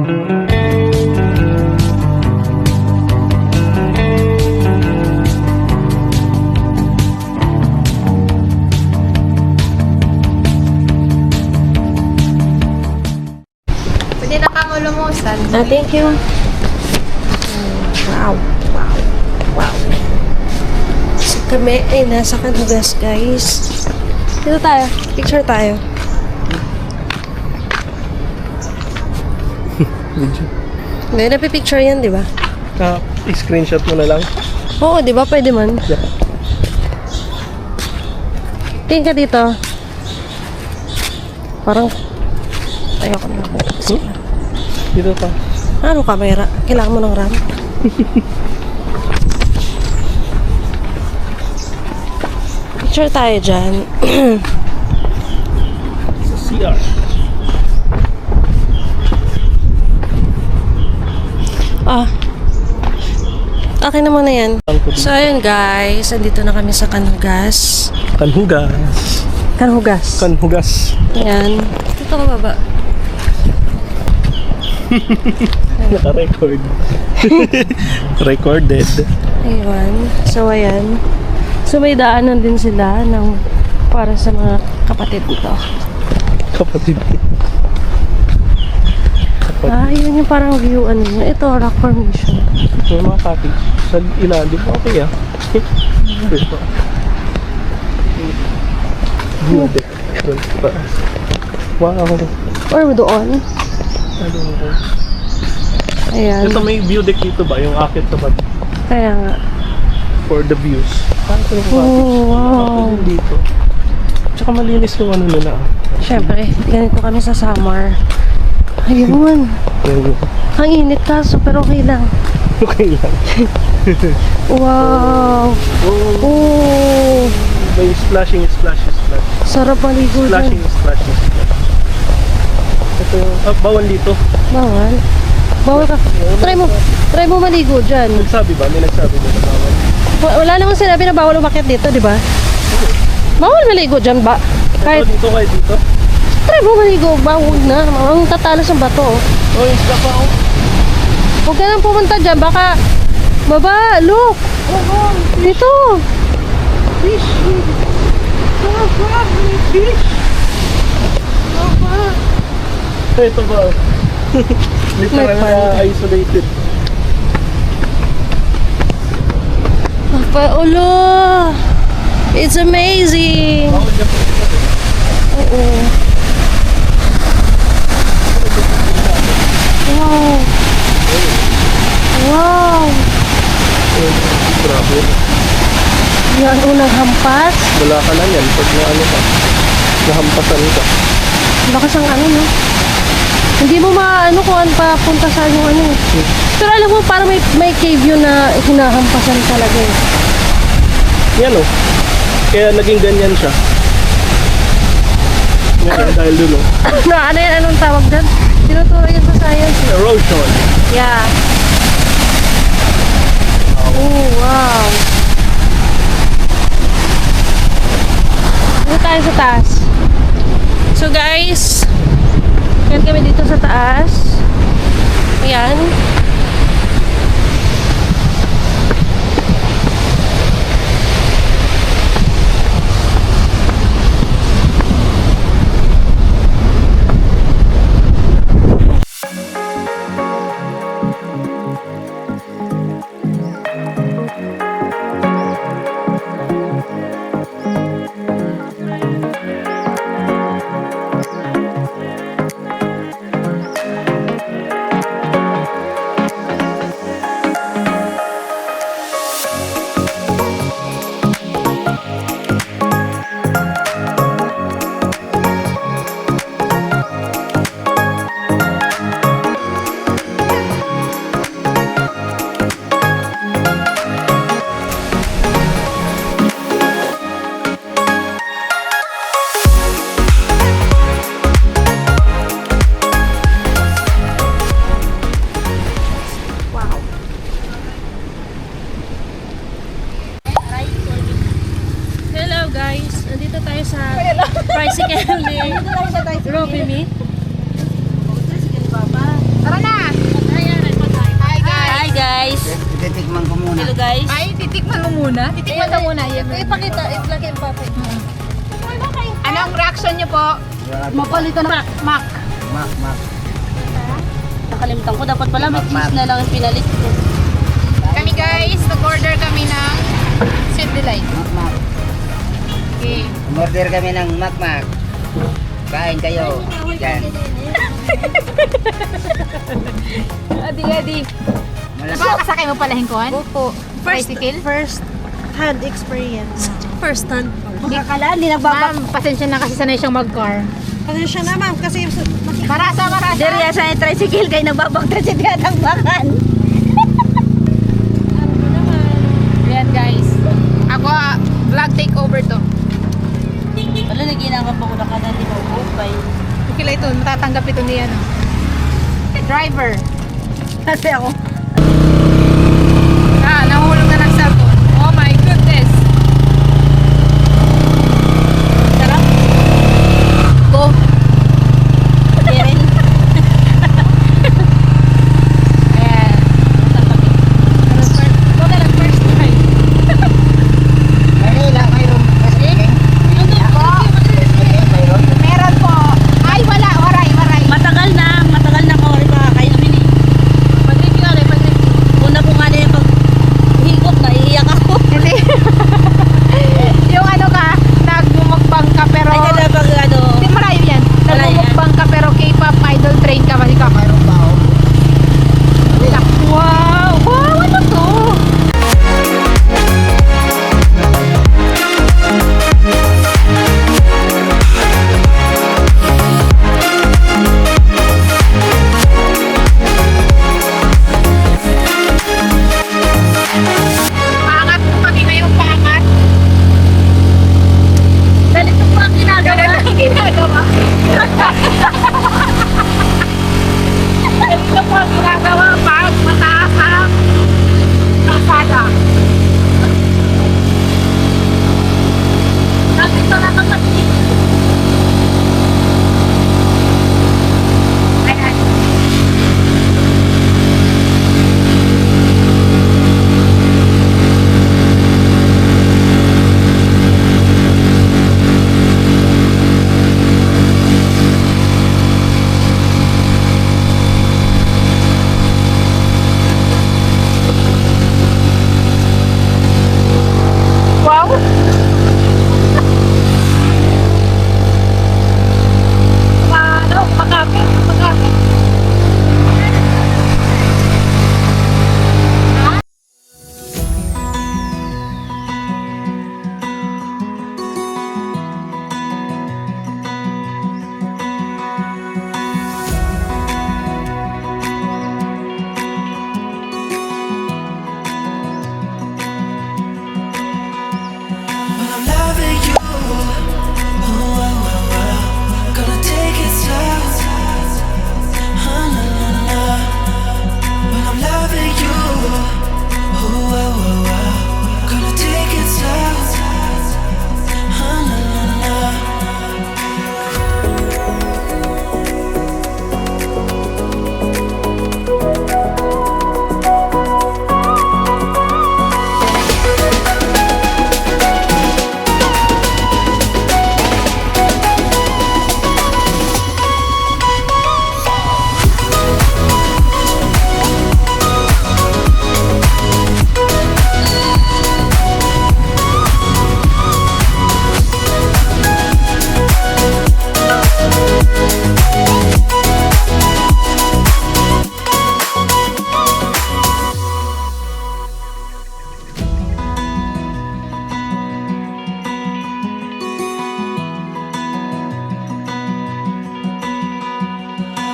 Pwede na kang ulumusan. Thank you. Wow. Wow. Wow. So, kami ay nasa Canhugas, guys. Dito tayo. Picture tayo. Hindi, napipicture yan, di ba? I-screenshot mo na lang. Oo, di ba? Pwede man. Yeah. Tingin ka dito. Parang ayoko na. Dito pa. Ano camera? Kailangan mo ng RAM? Picture tayo dyan. Sa CR. Okay naman na yan. So, ayun guys. Andito na kami sa Canhugas. Canhugas. Canhugas. Canhugas. Ayan. Dito ka baba. Naka-record. Recorded. Ayun. So, ayan. So, may daanan din sila ng para sa mga kapatid dito. Kapatid. Yun yung parang view. Ano yun. Ito, rock formation. May mga cottage. Sa ilalim. Okay ah. View deck. Doon pa. Wow. Or doon. Ayan. Ito may view deck dito ba? Yung akit sa baba. Kaya nga. For the views. Parang ito yung cottage. Oh, wow. Dito. Tsaka malinis yung ano nila. Siyempre, ganito kami sa summer. Ayun. Ang init kaso, pero okay lang. Okay lang. Wow. Oh. May splashing. Sarap maligo dyan. Splashing. Ito yung, bawal dito. Bawal. Bawal ka. Try mo maligo dyan. Nagsabi ba? May nagsabi ba na bawal? Wala namang sinabi na bawal umakyat dito, di ba? Bawal maligo dyan ba? Kahit Dito kayo dito? try mo maligo, bawal na. Ang tatalas ng bato. Oh, isda pa ako. Huwag ka nang pumunta dyan, baka baba, look. Dito. Fish! Fish! Ito ba? Literal May na isolated. Ulo. It's amazing. Oo. Wow. Wow. Grabe. Yan unang hampas. Wala ka na yan pag na ano ka. Nahampasan ka. Lakas ang ano, no? Hindi mo maano kung ano papunta sa yung ano. Pero alam mo, parang may cave yun na hinahampasan talaga eh. Yan o. Kaya naging ganyan siya. Ngayon dahil dun o. Ano yan? Anong tawag dyan? Tinuturo yun sa science. Erosion. Yeah. Oh, wow. Dito tayo sa taas. So guys, yan kami dito sa taas. Ayan. muna? Titikman daw muna. Ipakita, i-plug in pa. Anong reaction niyo po? Mapalitan na. Mac. Nakalimutan ko, dapat pala may cheese na lang yung pinalit ko. Kami guys, nag-order kami ng Sweet Delight. Mak. Okay. Umorder kami ng Mak. Kain kayo. Yan. Adi. Nakakasakay mo pala hingkuhan? Opo. Tricycle? First hand experience. First hand. Makakala, hindi nagbabak. Ma'am, pasensya na kasi sanay siyang mag-car. Pasensya na ma'am kasi Marasa. Diriya sa tricycle kayo nagbabak sa tinatangbakan. Ayan guys. Ako, vlog takeover to. Wala, naginangap ako na kanan, di ba? Bye. Okay lang ito, matatanggap ito ni ano. Driver. Kasi ako. Nahulog na ng cellphone. Oh my goodness. Sarap. Go. Keren. Ayan. Go na lang first try. Manila, mayroon kasi. Meron po. Ay, wala. Waray. Matagal na ako rin makakain namin eh. Pag-review na rin, pag-review. Una ko nga na yung paghigop na iiyak ako. Hindi. Yung ano ka, nagmumukbang ka pero... Ay, kada pag ano, Hindi, malayo yan. Malayo yan. Nagmumukbang ka pero K-pop idol train ka. Kasi ka. Mayroon ba ako? Wow! Wow! Ano to? Pangat mo kami ngayong pangat. ganito po ang ginagawa. Ganun ang ginagawa. Ganito po ang ginagawa pag mataas ang kalsada. Nandito na kapatid. Ayan. Wow! Makapit. I'm loving you. Gonna take it slow. When I'm loving you. Gonna take it slow.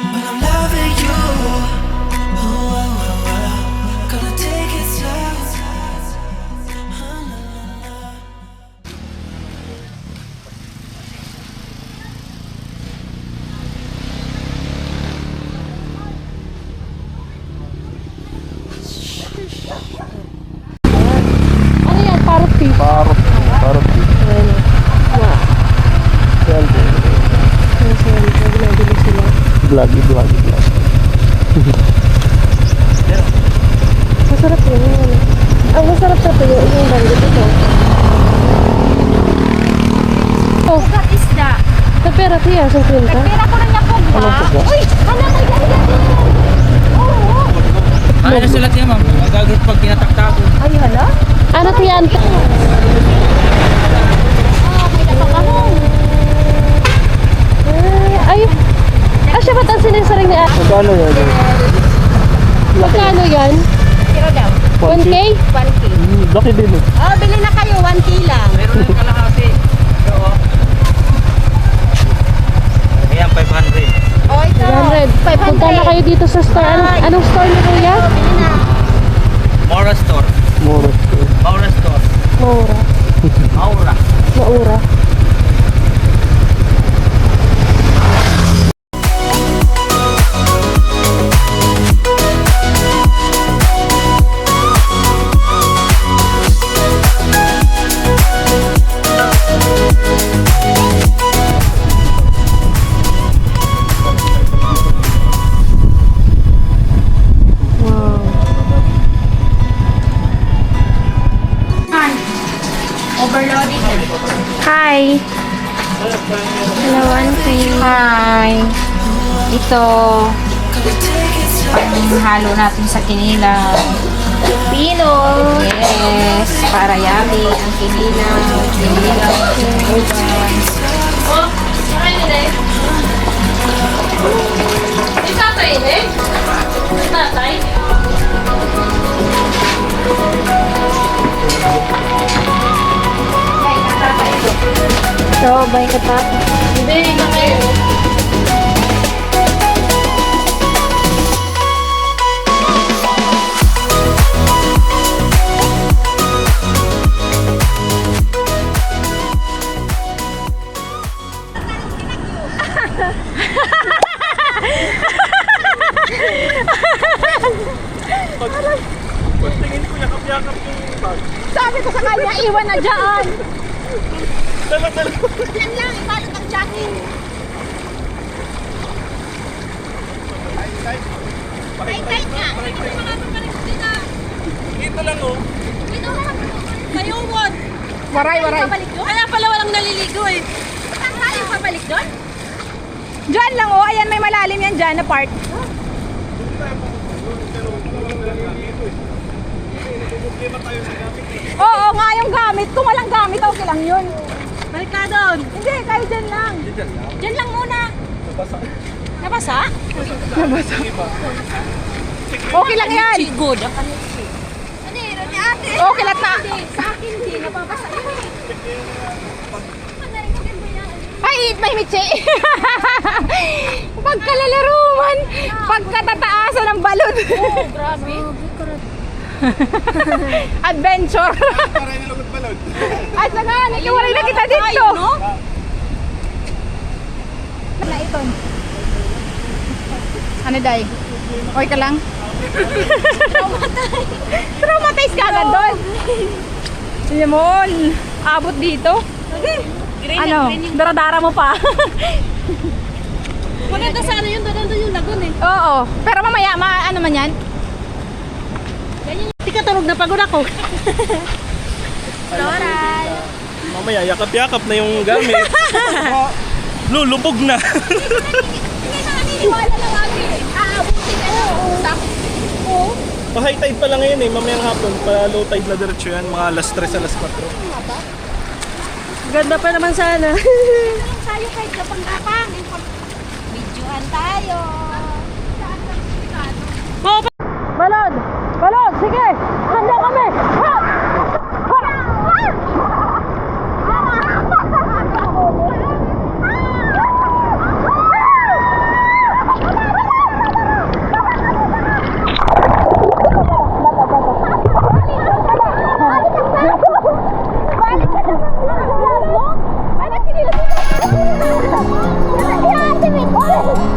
When I'm loving you. Gonna take it slow. Ano yan? Parot tea. Parot. Ayan o. Yan. Ginabili sila. Vloggy. Masarap yun. Ano. Ang masarap sa tuyo, yung banggit ito. Oh, Ugat isda. sa pera tiya, sa kwenta. Pera ko rin ako ba? Anong pugas? Uy! Ano mo yan? Oo. Ay, nasulat niya, ma'am. Magagot pag tinataktago. Ay, hala? Ano tiyan? May nakakahong. Ay, siya ba't ang sinisaring ni Ate? Magkano yan? Magkano yan? Kilo daw. 1K? 1K. Laki din eh. Oh, bili na kayo. 1K lang. Meron na yung kalahati. Oo. Ayan, 500. Oh, ito. 100. Punta na kayo dito sa store. Anong store ni Kuya? Bili na. Maura Store. Moro. Maura Store. Maura. Maura. Maura. Hi. Hello, Auntie. Hi. Ito, panghalo natin sa kinilaw. Pino. Yes, para yummy ang kinilaw. Kinilaw. So, bye ka pa. Hindi, na kayo. Pagtingin ko, yakap-yakap yung bag. Sabi ko sa kanya, iwan na dyan. Dala-dala. Yan lang, ibalot ang jacket. Tight nga. Dito lang oh. Kayo, Won. Waray. Kaya pala walang naliligo eh. Saan tayo pabalik doon? Diyan lang oh, ayan may malalim yan dyan na part. Oo nga yung gamit. Kung walang gamit, okay lang yun. Balik ka doon. Hindi, kayo dyan lang. Dyan lang muna. Nabasa? Nabasa. Okay lang yan. Good. Ano yun, ni ate? Okay lang na. Sa akin hindi, nababasa yun. Ay, may mitsi. Pagkalalaruman, pagkatataasan ng balon. Oh, grabe. Adventure. Para nilugod balon. Ay, sana, nakiwalay na kita dito. Na ito. Ano, Day? Okay ka lang? Traumatize ka agad doon. Sige mo, abot dito. Ano, daradara mo pa. Maganda sana yun. Doon yung lagun eh. Oo, pero mamaya, ano man yan? Hindi ka tulog na pagod ako. Floral. Mamaya, yakap-yakap na yung gamit. Lulubog na. Hindi na naniniwala na kami. Aabutin na lang. Oo. Pa-high tide pa lang ngayon eh, mamayang hapon. Pa-low tide na diretso yan, mga alas 3, alas 4. Ganda pa naman sana. Tayo kahit kapang-kapang. Videoan tayo. Balon! Balon! Sige! Handa kami! Ha! Ha!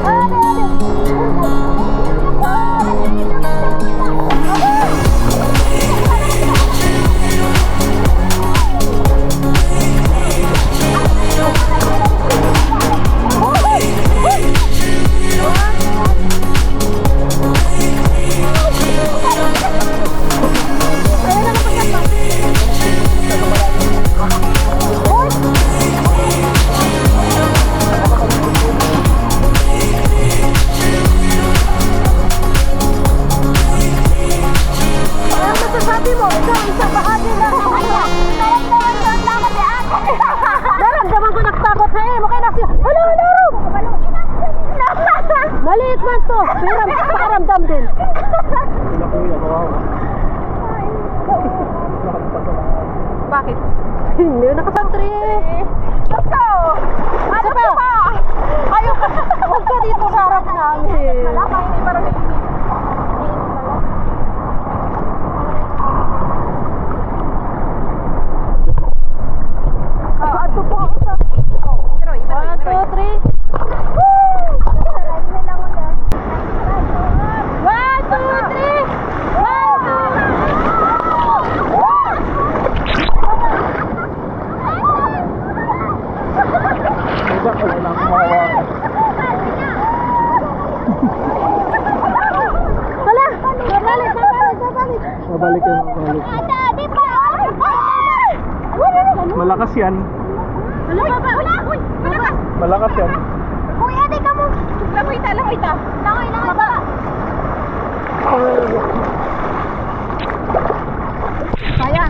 Ano Pakiramdam din. Sila kuya, kawawa. Bakit? Hindi, nakasantri eh. Let's go! Ano pa? Ayaw ka. Huwag ka dito sa harap namin. Wala ka, hindi parang ato po ako sa... 1, 2, 3. 1, 2, 3. Iba, wala na akong mahawakan. Wala! Babalik! Mabalik yun, mabalik. Malakas yan. Wala! Uy! Malakas! Malakas yan. Kuya, di ka mo! Langoy ta! Langoy! Kaya!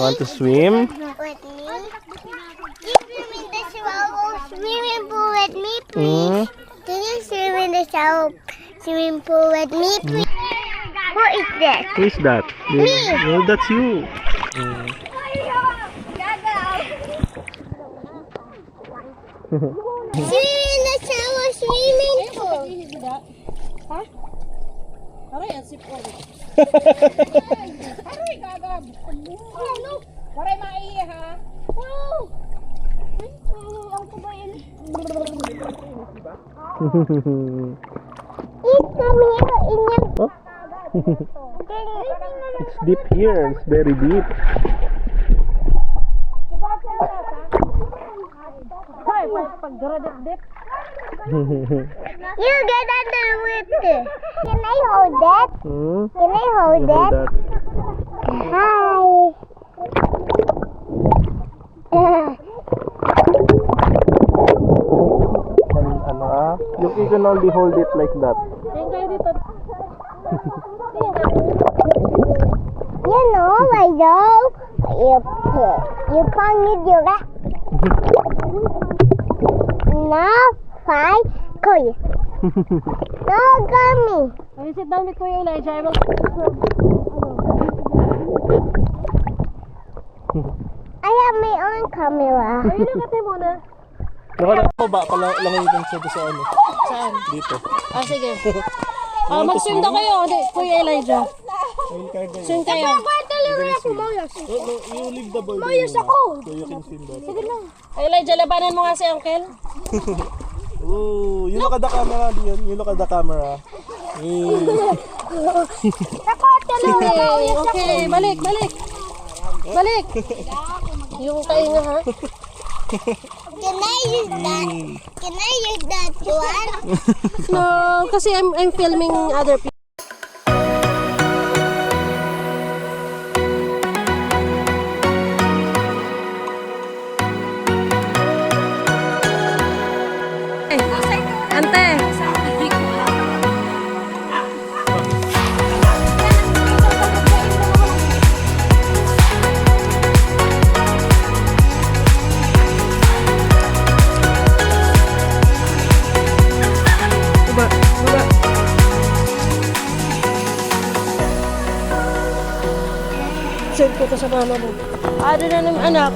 You want to swim? With me? You swim in the swimming pool with me, please? Can you swim in the swimming pool with me, please? Who is that? Who is that? Me. No, that's you. Swim in the swimming pool. Aray, ang sip ko. Aray, gagab. Aray, maiya ha. Wow! Ang kubayan. It's coming here in your... Oh? It's deep here. It's very deep. Ay, pag-dip. You get under with it. Can I hold that? Can I hold that? Hi. Ano ah? You can only hold it like that. Tingin kayo dito. You know, my dog. You pangit you rat. Now, fight, Kuya. No, gummy. Ay, sit down with Kuya Elijah. I will... I have my own camera. Ay, nakati muna. Nakababa pala lang yung sa ano. Saan? Dito. Ah, sige. Mag-swim daw kayo, Kuya Elijah. Swim kayo. You leave the boy. Mayos ako. So you can swim that. Sige lang. Ay, Elijah, labanan mo nga si Uncle. Ooh, you look at the camera, Dion. You look at the camera. Okay, balik. Balik. Yung kainga ha. Can I use that? Can I use that one? No, kasi I'm filming other people. Ante. send ko to sa mama mo. Ano na naman anak?